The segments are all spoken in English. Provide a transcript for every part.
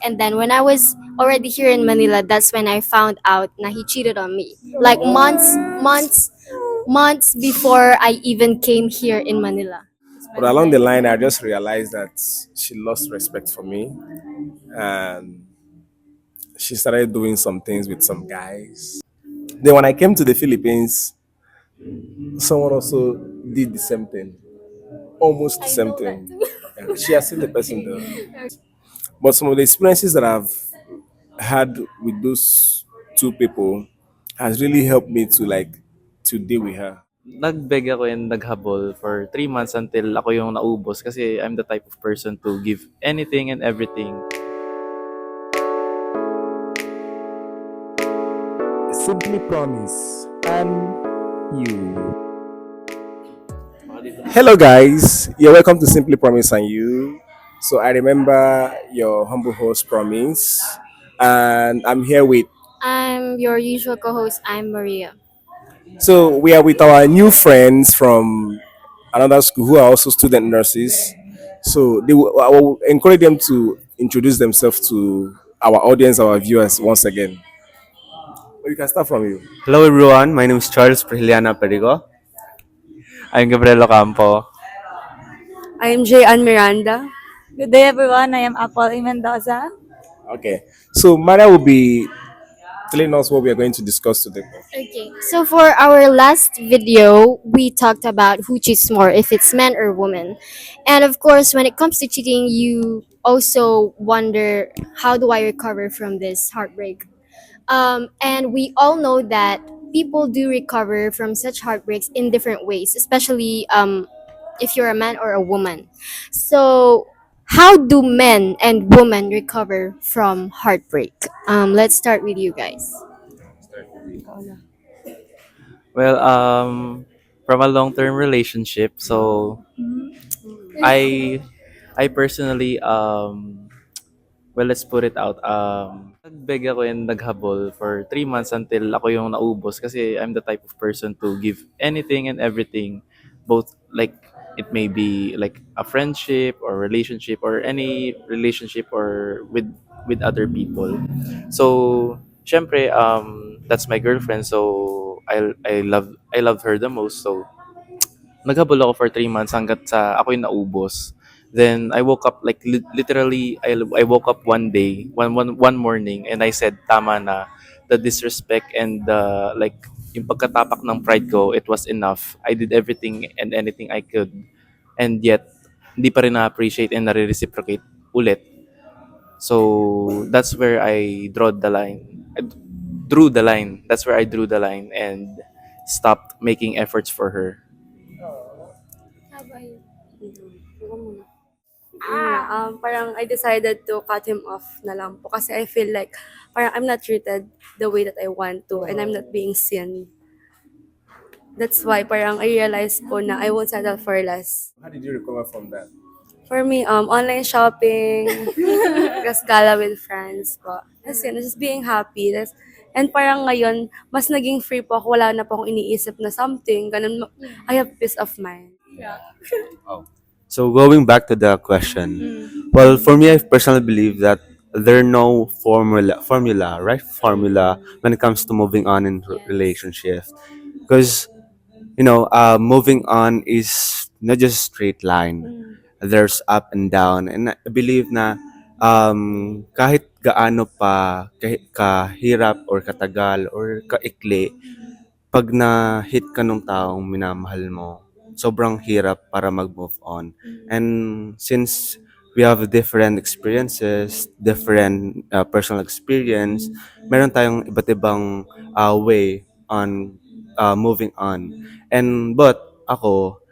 And then when I was already here in Manila, that's when I found out that he cheated on me. Like months before I even came here in Manila. But along the line, I just realized that she lost respect for me, and she started doing some things with some guys. Then when I came to the Philippines, someone also did the same thing, almost the same thing. Yeah, she has seen the person though. But some of the experiences that I've had with those two people has really helped me to deal with her. Nag-beg ako and naghabol for 3 months until ako yung naubos kasi I'm the type of person to give anything and everything. Simply promise and you. Hello, guys. You're welcome to Simply Promise and You. So I remember your humble host Promise, and I'm here with. I'm your usual co-host. I'm Maria. So we are with our new friends from another school who are also student nurses. So I will encourage them to introduce themselves to our audience, our viewers once again. Well, you can start from you. Hello everyone, my name is Charles Prihiliana Perigo. I'm Gabriel Ocampo. I am J. Ann Miranda. Good day, everyone. I am Apple Mendoza. Okay. So Maria will be telling us what we are going to discuss today. Okay, so for our last video, we talked about who cheats more, if it's man or woman. And of course, when it comes to cheating, you also wonder, how do I recover from this heartbreak? And we all know that people do recover from such heartbreaks in different ways, especially if you're a man or a woman. So, how do men and women recover from heartbreak? Let's start with you guys. Well, from a long-term relationship, so I I personally well, let's put it out. Nag-beg ako and naghabol for 3 months until ako yung naubos kasi I'm the type of person to give anything and everything, both like it may be like a friendship or relationship or any relationship or with other people. So, syempre, that's my girlfriend, so I love her the most. So, naghabol ako for 3 months hanggat sa ako yung naubos. Then I woke up like literally I woke up one day, one morning, and I said tama na, the disrespect and the like yung pagkatapak ng pride ko, it was enough. I did everything and anything I could, and yet hindi pa rin na-appreciate and nare-reciprocate ulit. So that's where I draw the line. I drew the line. That's where I drew the line and stopped making efforts for her. Parang I decided to cut him off na lang po kasi I feel like parang I'm not treated the way that I want to and I'm not being seen. That's why parang I realized po na I won't settle for less. How did you recover from that? For me, online shopping, tas gala with friends po. That's yun, just being happy. And parang ngayon, mas naging free po ako. Wala na po akong iniisip na something. Ganun, I have peace of mind. So going back to the question, well, for me, I personally believe that there are no formula when it comes to moving on in relationship, because moving on is not just a straight line. There's up and down, and I believe na kahit gaano pa kahirap or katagal or kaikli, pag na-hit ka nung taong minamahal mo, sobrang hirap para mag-move on. And since we have different experiences, different personal experience, meron tayong iba't ibang way on moving on. But ako,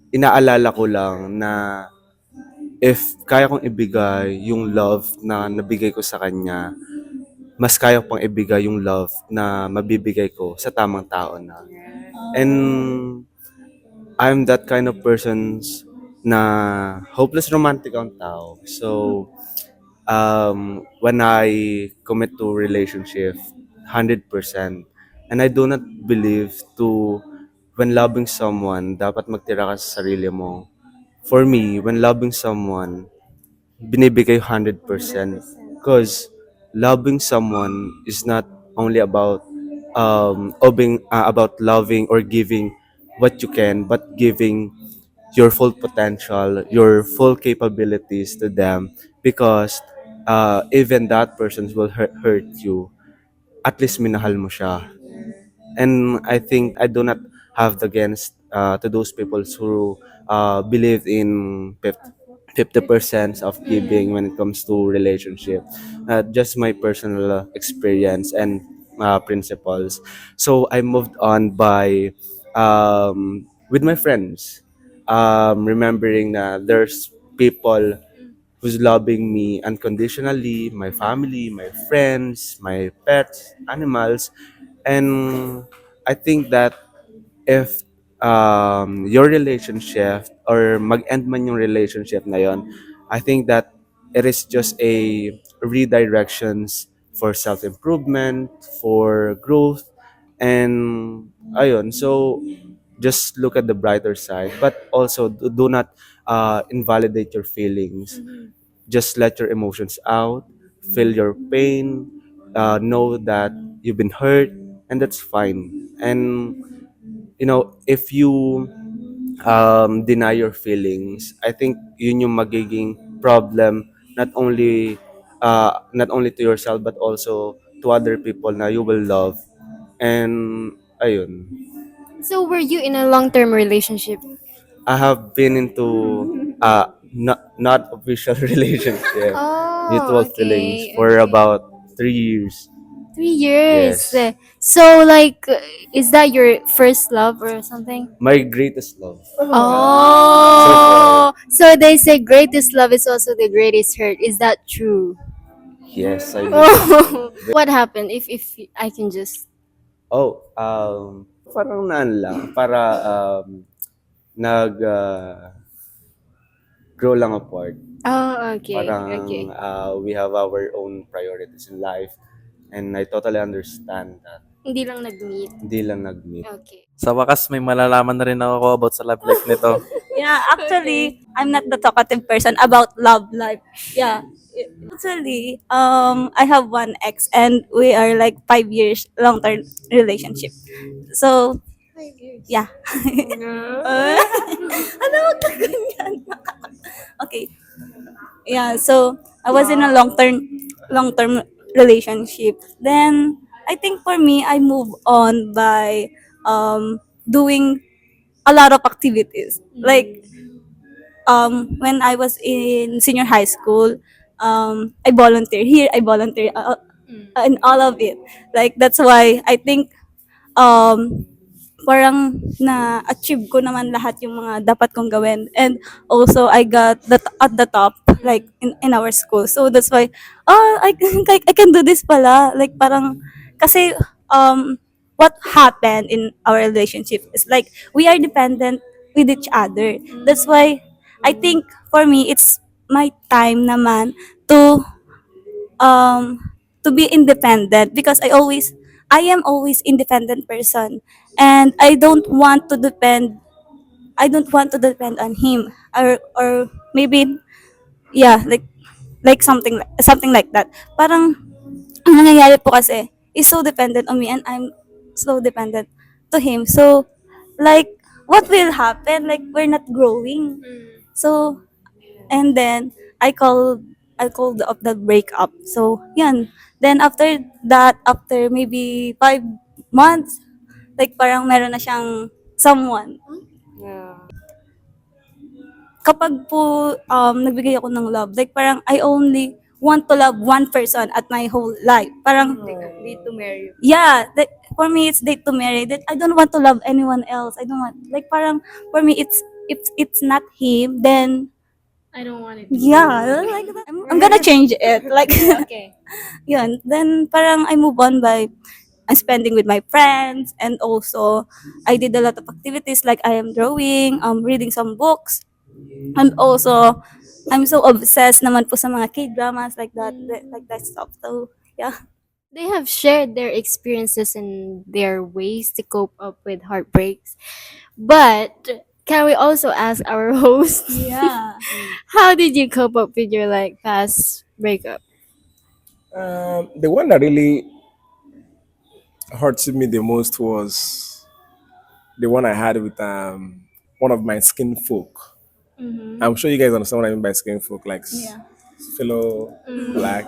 inaalala ko lang na if kaya kong ibigay yung love na nabigay ko sa kanya, mas kaya ko pang ibigay yung love na mabibigay ko sa tamang tao na. And I'm that kind of person na hopeless romantic ang tao. So, when I commit to relationship, 100%. And I do not believe to when loving someone, dapat magtira ka sa sarili mo. For me, when loving someone, binibigay 100%. Because loving someone is not only about about loving or giving what you can, but giving your full potential, your full capabilities to them. Because even that person will hurt you, at least minahal mo siya. And I think I do not have the against to those people who believe in 50% of giving when it comes to relationship. Just my personal experience and principles. So I moved on by with my friends, remembering that there's people who's loving me unconditionally, my family, my friends, my pets, animals. And I think that if your relationship or mag-end man yung relationship na yon, I think that it is just a redirections for self-improvement, for growth, and ayun. So just look at the brighter side, but also do not invalidate your feelings. Just let your emotions out, feel your pain, know that you've been hurt, and that's fine. And if you deny your feelings, I think yun yung magiging problem, not only to yourself but also to other people na you will love. And ayun, So were you in a long-term relationship? I have been into not official relationship, Oh, mutual feelings okay, for okay. about 3 years. 3 years. Yes, So like, is that your first love or something? my greatest love so Oh, far. so they say greatest love is also the greatest hurt. Is that true? Yes, I believe so. Oh, what happened? If I can just. Oh, parang naan lang, para grow lang apart. Oh, okay, Parang okay. we have our own priorities in life, and I totally understand that. Hindi lang nag-meet. Hindi lang nag-meet. Okay. Sa wakas, may malalaman na rin ako about sa love life nito. Yeah, actually, I'm not the talkative person about love life. Yeah. Actually, I have one ex and we are like 5 years long-term relationship. So, yeah. Ano, wag ka ganyan. Okay. Yeah, so I was in a long-term relationship. Then I think for me, I move on by doing a lot of activities. Like when I was in senior high school, I volunteer here, I volunteer in all of it. Like that's why I think um, parang na-achieve ko naman lahat yung mga dapat kong gawin. And also, I got at the top, like, in our school. So, that's why, I can, I can do this pala. Like, parang, kasi, what happened in our relationship is like, we are dependent with each other. That's why, I think, for me, it's my time naman to um to be independent because I am always independent person and I don't want to depend on him or maybe yeah like something like that. Parang ang nangyayari po kasi is so dependent on me and I'm so dependent to him. So like what will happen? Like we're not growing. So and then I called of the breakup. So yan. Then after that, after maybe 5 months, like parang meron na siyang someone. Kapag po nagbigay ako ng love, like parang I only want to love one person at my whole life. Parang Need to marry. yeah, that for me it's date to marry. That I don't want to love anyone else. I don't want like parang for me it's if it's not him, then I don't want it. yeah, like that. I'm gonna change it. Like Okay. yun. Then parang I move on by spending with my friends and also I did a lot of activities like I am drawing, reading some books, and also I'm so obsessed naman po sa mga K-dramas like that stuff. So yeah. They have shared their experiences and their ways to cope up with heartbreaks. But can we also ask our host, Yeah. how did you cope up with your like past breakup? The one that really hurted me the most was the one I had with one of my skin folk. I'm sure you guys understand what I mean by skin folk, like Yeah. fellow black.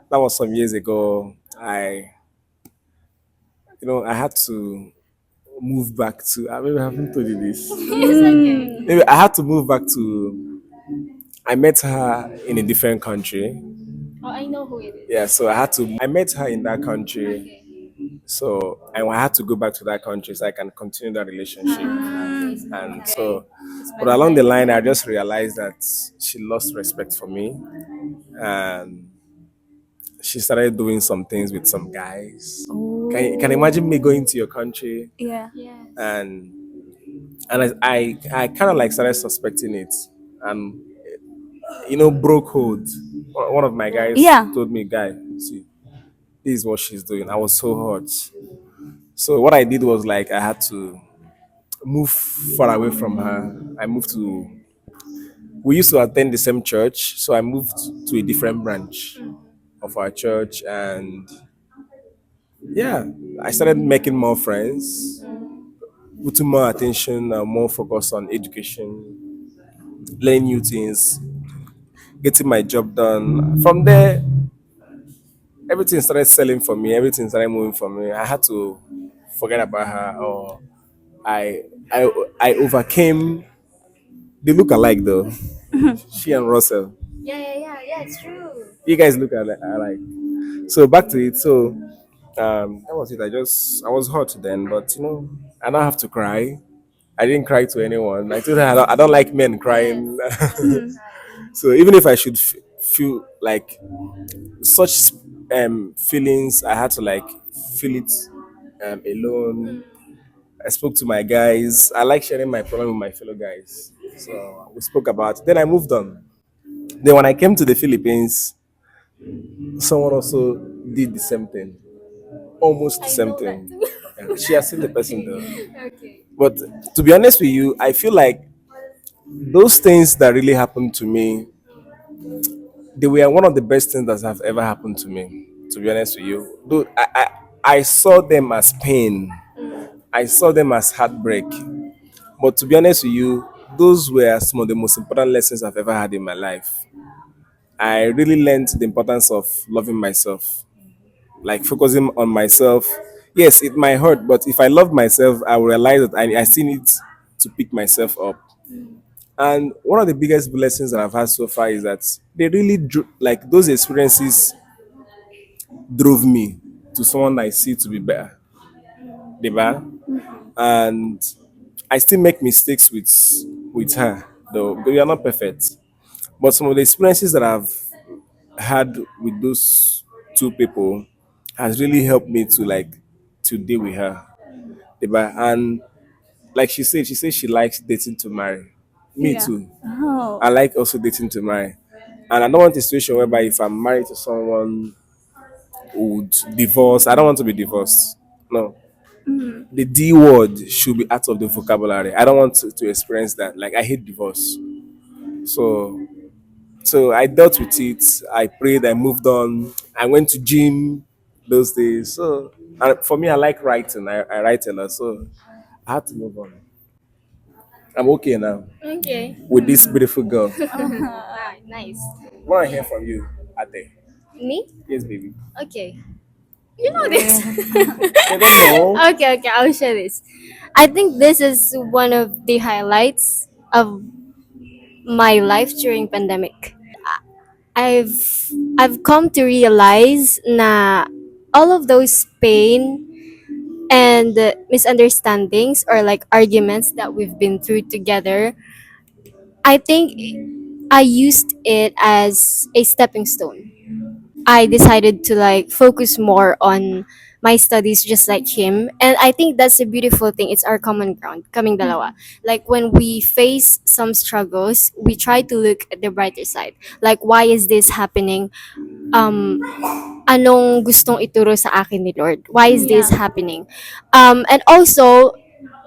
That was some years ago. I had to move back to. I maybe I haven't told you this. It's okay. Maybe I had to move back to. I met her in a different country. Oh, I know who it is. Yeah, so I had to. I met her in that country. So and I had to go back to that country so I can continue that relationship. And so, but along the line, I just realized that she lost respect for me, and she started doing some things with some guys. Can you imagine me going to your country Yeah. and I kind of like started suspecting it, and broke hold. One of my guys Yeah. told me, "Guy, see, this is what she's doing." I was so hurt. So what I did was like I had to move far away from her. I moved to. We used to attend the same church, so I moved to a different branch of our church, and yeah, I started making more friends, putting more attention, more focus on education, learning new things, getting my job done. From there, everything started selling for me. Everything started moving for me. I had to forget about her, or I I I overcame. They look alike though. She and Russell. Yeah, it's true. You guys look alike. So back to it. So that was it. I was hurt then, but I don't have to cry. I didn't cry to anyone. I told her I don't like men crying. So even if I should feel like such feelings, I had to like feel it alone. I spoke to my guys. I like sharing my problem with my fellow guys. So we spoke about it. Then I moved on. Then when I came to the Philippines, someone also did the same thing. Almost the same thing. Yeah, she has seen the person though. But to be honest with you, I feel like those things that really happened to me, they were one of the best things that have ever happened to me. To be honest with you, though I saw them as pain. I saw them as heartbreak. But to be honest with you, those were some of the most important lessons I've ever had in my life. I really learned the importance of loving myself, like focusing on myself. Yes, it might hurt, but if I love myself, I will realize that I still need to pick myself up. And one of the biggest blessings that I've had so far is that they really like those experiences drove me to someone I see to be better, diba? And I still make mistakes with her, though we are not perfect. But some of the experiences that I've had with those two people has really helped me to deal with her, diba? And like she said she likes dating to marry. Me Yeah. too. Oh. I like also dating to marry. And I don't want a situation whereby if I'm married to someone who would divorce, I don't want to be divorced. No. The D word should be out of the vocabulary. I don't want to experience that. Like I hate divorce. So I dealt with it. I prayed, I moved on. I went to gym those days. So and for me I like writing. I write a lot. So I had to move on. I'm okay now Okay. with this beautiful girl. Nice. Want to hear from you, Ate? Me? Yes, baby. Okay. You know this. I don't know. Okay, I'll share this. I think this is one of the highlights of my life during pandemic. I've I've come to realize na all of those pain and misunderstandings or like arguments that we've been through together, I think I used it as a stepping stone. I decided to like focus more on my studies just like him, and I think that's a beautiful thing. It's our common ground, kaming dalawa. Like when we face some struggles, we try to look at the brighter side. Like why is this happening? Anong gustong ituro sa akin ni Lord? Why is this Yeah. happening? And also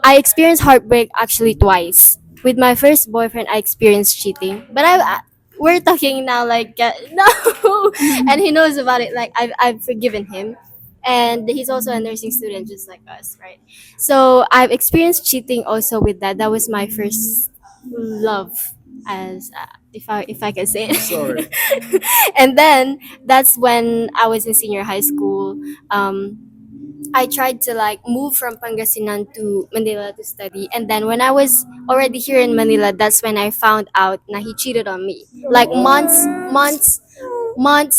I experienced heartbreak actually twice. With my first boyfriend, I experienced cheating, but we're talking now like no, and he knows about it. Like I've forgiven him, and he's also a nursing student just like us, right? So I've experienced cheating also with that. That was my first love, as if I can say Sorry. it. And then that's when I was in senior high school. Um, I tried to like move from Pangasinan to Manila to study, and then when I was already here in Manila, that's when I found out that he cheated on me. Like months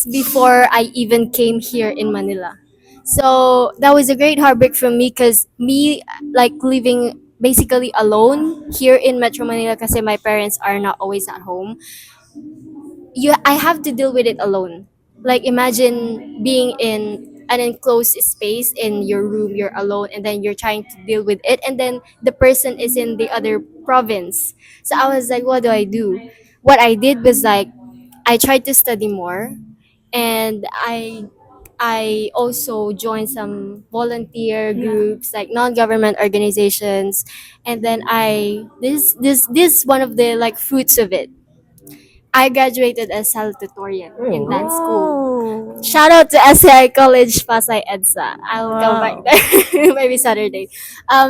before I even came here in Manila. So that was a great heartbreak for me because me like living basically alone here in Metro Manila because my parents are not always at home. I have to deal with it alone. Like imagine being in an enclosed space in your room, you're alone, and then you're trying to deal with it, and then the person is in the other province. So I was like, what do I do? What I did was like I tried to study more, and I also joined some volunteer groups like non-government organizations, and then this one of the like fruits of it. I graduated as salutatorian in that school. Oh. Shout out to SCI College Pasay EDSA. I'll go back Wow. there maybe Saturday.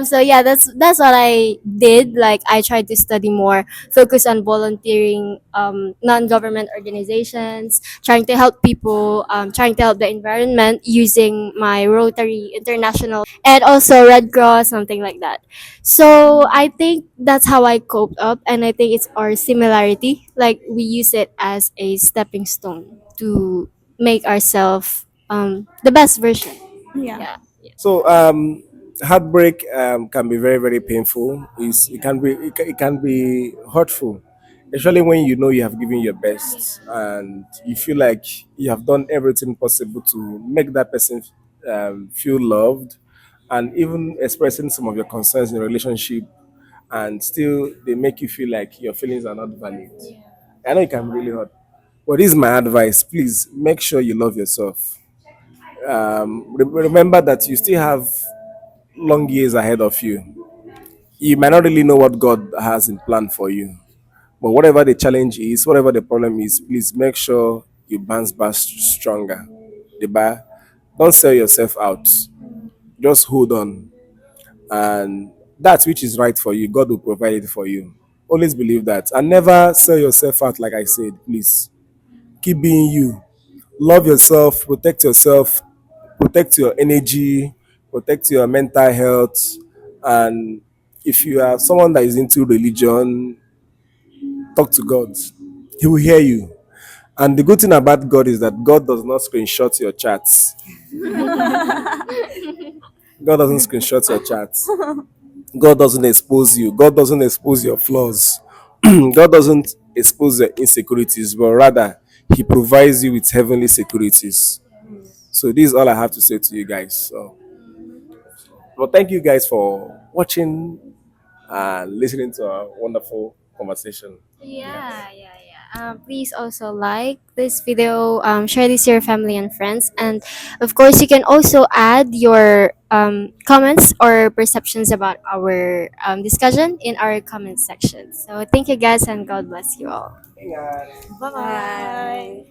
So yeah, that's what I did. Like I tried to study more, focus on volunteering, non-government organizations, trying to help people, trying to help the environment using my Rotary International and also Red Cross, something like that. So I think that's how I coped up, and I think it's our similarity. Like we use it as a stepping stone to make ourselves the best version. Yeah. Yeah. So heartbreak can be very very painful. It can be hurtful, especially when you know you have given your best and you feel like you have done everything possible to make that person feel loved, and even expressing some of your concerns in a relationship, and still they make you feel like your feelings are not valid. I know it can be really hurt, but this is my advice. Please make sure you love yourself. Remember that you still have long years ahead of you. You might not really know what God has in plan for you, but whatever the challenge is, whatever the problem is, please make sure you bounce back stronger. The bar, don't sell yourself out. Just hold on, and that which is right for you, God will provide it for you. Always believe that, and never sell yourself out. Like I said, please keep being you. Love yourself, protect your energy, protect your mental health. And if you are someone that is into religion, talk to God. He will hear you. And the good thing about God is that God does not screenshot your chats. God doesn't screenshot your chats. God doesn't expose you. God doesn't expose your flaws. God doesn't expose your insecurities, but rather He provides you with heavenly securities. So this is all I have to say to you guys. So, well, thank you guys for watching and listening to our wonderful conversation. Please also like this video, share this to your family and friends, and of course, you can also add your comments or perceptions about our discussion in our comment section. So, thank you guys, and God bless you all. Bye bye. Bye.